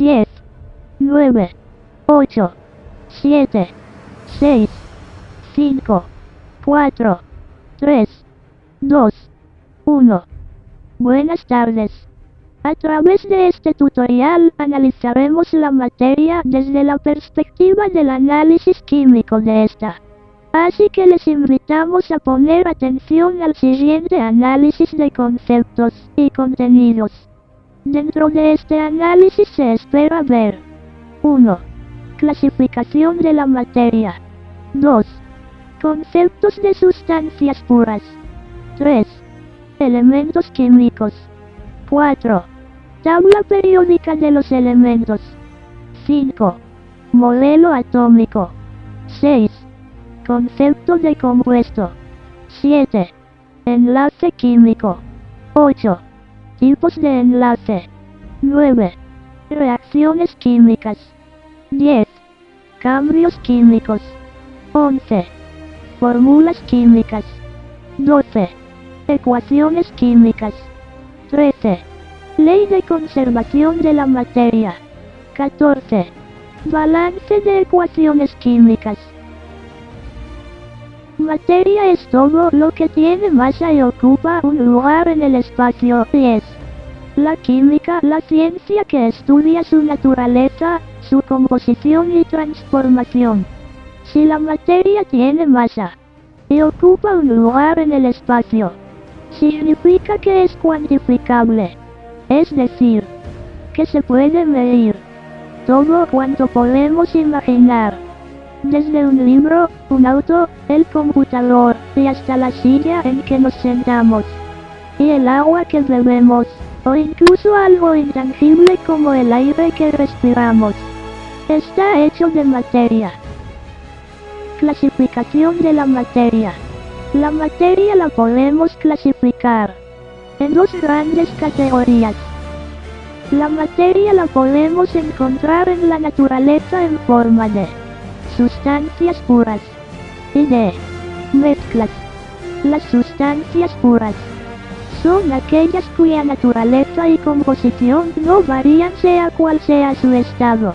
10, 9, 8, 7, 6, 5, 4, 3, 2, 1. Buenas tardes. A través de este tutorial analizaremos la materia desde la perspectiva del análisis químico de esta. Así que les invitamos a poner atención al siguiente análisis de conceptos y contenidos. Dentro de este análisis se espera ver 1. Clasificación de la materia. 2. Conceptos de sustancias puras. 3. Elementos químicos. 4. Tabla periódica de los elementos. 5. Modelo atómico. 6. Concepto de compuesto. 7. Enlace químico. 8. Tipos de enlace. 9. Reacciones químicas. 10. Cambios químicos. 11. Fórmulas químicas. 12. Ecuaciones químicas. 13. Ley de conservación de la materia. 14. Balance de ecuaciones químicas. Materia es todo lo que tiene masa y ocupa un lugar en el espacio, y es la química, la ciencia que estudia su naturaleza, su composición y transformación. Si la materia tiene masa y ocupa un lugar en el espacio, significa que es cuantificable, es decir, que se puede medir todo cuanto podemos imaginar. Desde un libro, un auto, el computador, y hasta la silla en que nos sentamos, y el agua que bebemos, o incluso algo intangible como el aire que respiramos. Está hecho de materia. Clasificación de la materia. La materia la podemos clasificar en dos grandes categorías. La materia la podemos encontrar en la naturaleza en forma de sustancias puras y de mezclas. Las sustancias puras son aquellas cuya naturaleza y composición no varían sea cual sea su estado.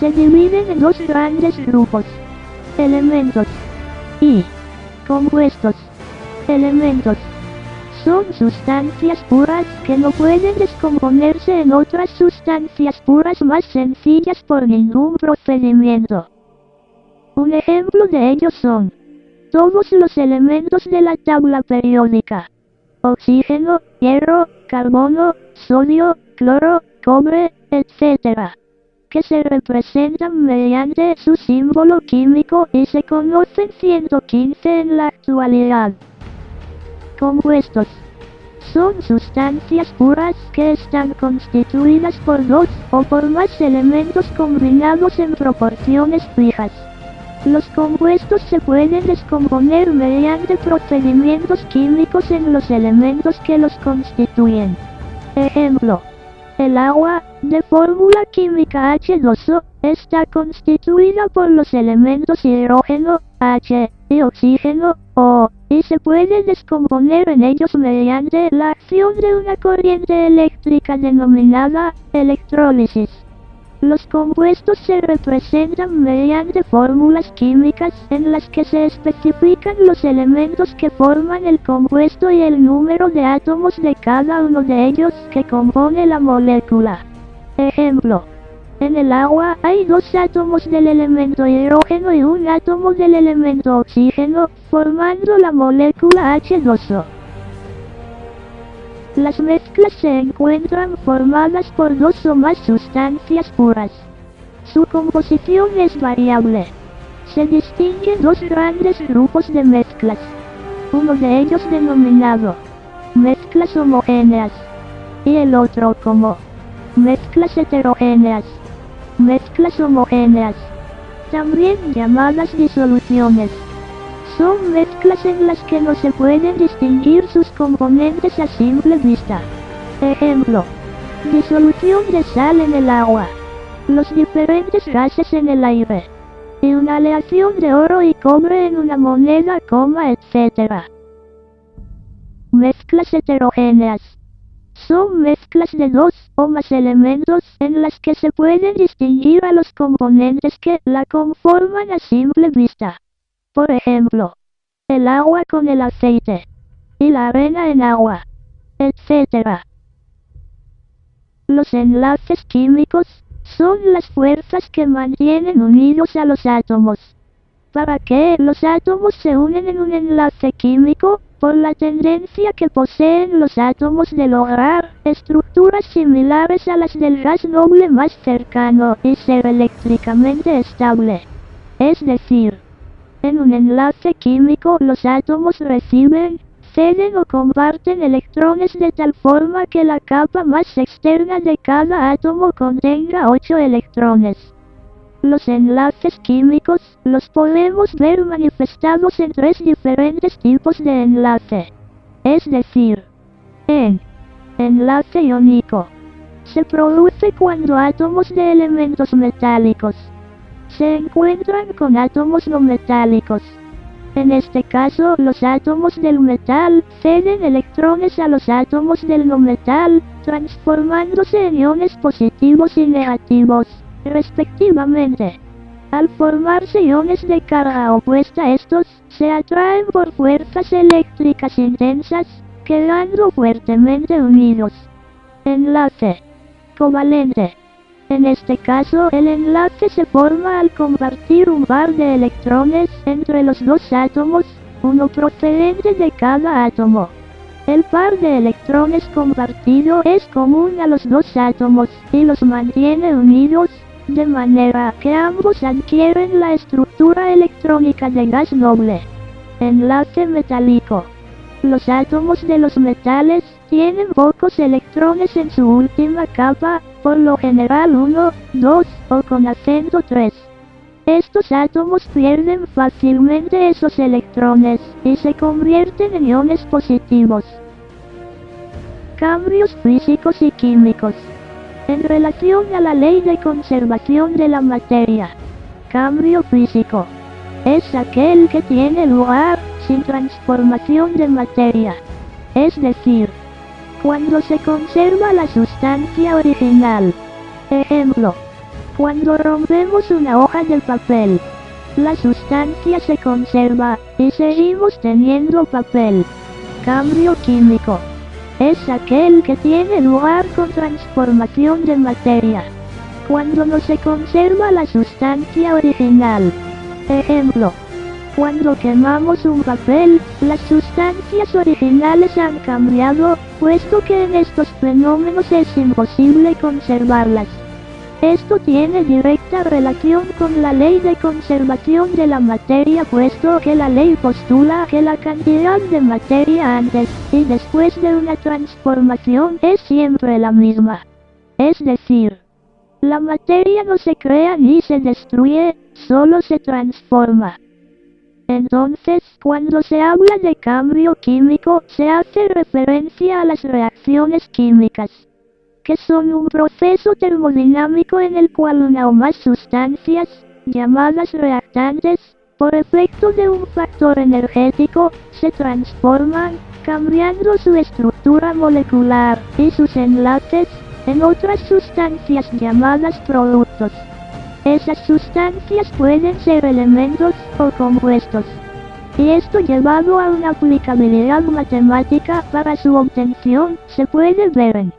Se dividen en dos grandes grupos: elementos y compuestos. Elementos son sustancias puras que no pueden descomponerse en otras sustancias puras más sencillas por ningún procedimiento. Un ejemplo de ellos son todos los elementos de la tabla periódica: oxígeno, hierro, carbono, sodio, cloro, cobre, etc., que se representan mediante su símbolo químico y se conocen 115 en la actualidad. Compuestos son sustancias puras que están constituidas por dos o por más elementos combinados en proporciones fijas. Los compuestos se pueden descomponer mediante procedimientos químicos en los elementos que los constituyen. Ejemplo: el agua, de fórmula química H2O, está constituida por los elementos hidrógeno, H, y oxígeno, O, y se puede descomponer en ellos mediante la acción de una corriente eléctrica denominada electrólisis. Los compuestos se representan mediante fórmulas químicas en las que se especifican los elementos que forman el compuesto y el número de átomos de cada uno de ellos que compone la molécula. Ejemplo: en el agua hay dos átomos del elemento hidrógeno y un átomo del elemento oxígeno, formando la molécula H2O. Las mezclas se encuentran formadas por dos o más sustancias puras. Su composición es variable. Se distinguen dos grandes grupos de mezclas. Uno de ellos denominado mezclas homogéneas y el otro como mezclas heterogéneas. Mezclas homogéneas, también llamadas disoluciones, son mezclas en las que no se pueden distinguir sus componentes a simple vista. Ejemplo: disolución de sal en el agua, los diferentes gases en el aire, y una aleación de oro y cobre en una moneda, etc. Mezclas heterogéneas Son mezclas de dos o más elementos en las que se pueden distinguir a los componentes que la conforman a simple vista. Por ejemplo, el agua con el aceite y la arena en agua, etc. Los enlaces químicos son las fuerzas que mantienen unidos a los átomos. ¿Para qué los átomos se unen en un enlace químico? Por la tendencia que poseen los átomos de lograr estructuras similares a las del gas noble más cercano y ser eléctricamente estable. Es decir, en un enlace químico los átomos reciben, ceden o comparten electrones de tal forma que la capa más externa de cada átomo contenga 8 electrones. Los enlaces químicos los podemos ver manifestados en 3 diferentes tipos de enlace. Es decir, enlace iónico se produce cuando átomos de elementos metálicos se encuentran con átomos no metálicos. En este caso, los átomos del metal ceden electrones a los átomos del no metal, transformándose en iones positivos y negativos, respectivamente. Al formarse iones de carga opuesta, estos se atraen por fuerzas eléctricas intensas, quedando fuertemente unidos. Enlace covalente. En este caso, el enlace se forma al compartir un par de electrones entre los dos átomos, uno procedente de cada átomo. El par de electrones compartido es común a los dos átomos y los mantiene unidos, de manera que ambos adquieren la estructura electrónica de gas noble. Enlace metálico. Los átomos de los metales tienen pocos electrones en su última capa, por lo general 1, 2 o con acento 3. Estos átomos pierden fácilmente esos electrones y se convierten en iones positivos. Cambios físicos y químicos. En relación a la ley de conservación de la materia, cambio físico es aquel que tiene lugar sin transformación de materia. Es decir, cuando se conserva la sustancia original. Ejemplo, cuando rompemos una hoja de papel, la sustancia se conserva y seguimos teniendo papel. Cambio químico es aquel que tiene lugar con transformación de materia, cuando no se conserva la sustancia original. Ejemplo, cuando quemamos un papel, las sustancias originales han cambiado, puesto que en estos fenómenos es imposible conservarlas. Esto tiene directa relación con la ley de conservación de la materia, puesto que la ley postula que la cantidad de materia antes y después de una transformación es siempre la misma. Es decir, la materia no se crea ni se destruye, solo se transforma. Entonces, cuando se habla de cambio químico, se hace referencia a las reacciones químicas, que son un proceso termodinámico en el cual una o más sustancias, llamadas reactantes, por efecto de un factor energético, se transforman, cambiando su estructura molecular y sus enlaces, en otras sustancias llamadas productos. Esas sustancias pueden ser elementos o compuestos. Y esto llevado a una aplicabilidad matemática para su obtención, se puede ver en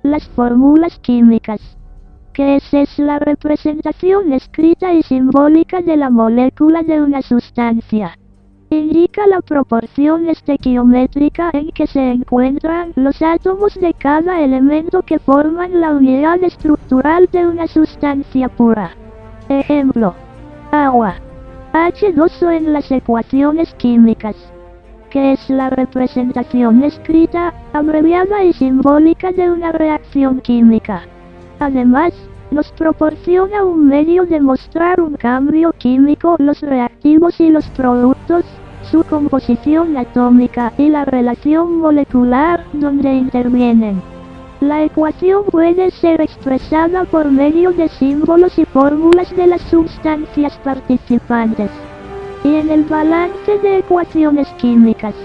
las fórmulas químicas, que es la representación escrita y simbólica de la molécula de una sustancia. Indica la proporción estequiométrica en que se encuentran los átomos de cada elemento que forman la unidad estructural de una sustancia pura. Ejemplo, agua, H2O en las ecuaciones químicas, que es la representación escrita, abreviada y simbólica de una reacción química. Además, nos proporciona un medio de mostrar un cambio químico, los reactivos y los productos, su composición atómica y la relación molecular donde intervienen. La ecuación puede ser expresada por medio de símbolos y fórmulas de las sustancias participantes. Y en el balance de ecuaciones químicas,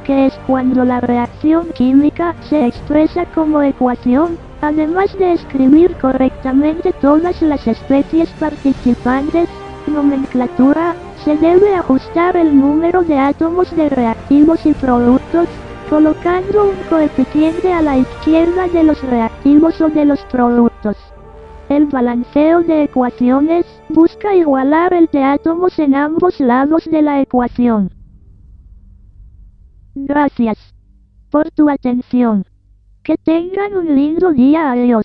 que es cuando la reacción química se expresa como ecuación, además de escribir correctamente todas las especies participantes. Nomenclatura: se debe ajustar el número de átomos de reactivos y productos, colocando un coeficiente a la izquierda de los reactivos o de los productos. El balanceo de ecuaciones busca igualar el de átomos en ambos lados de la ecuación. Gracias por tu atención. Que tengan un lindo día. Adiós.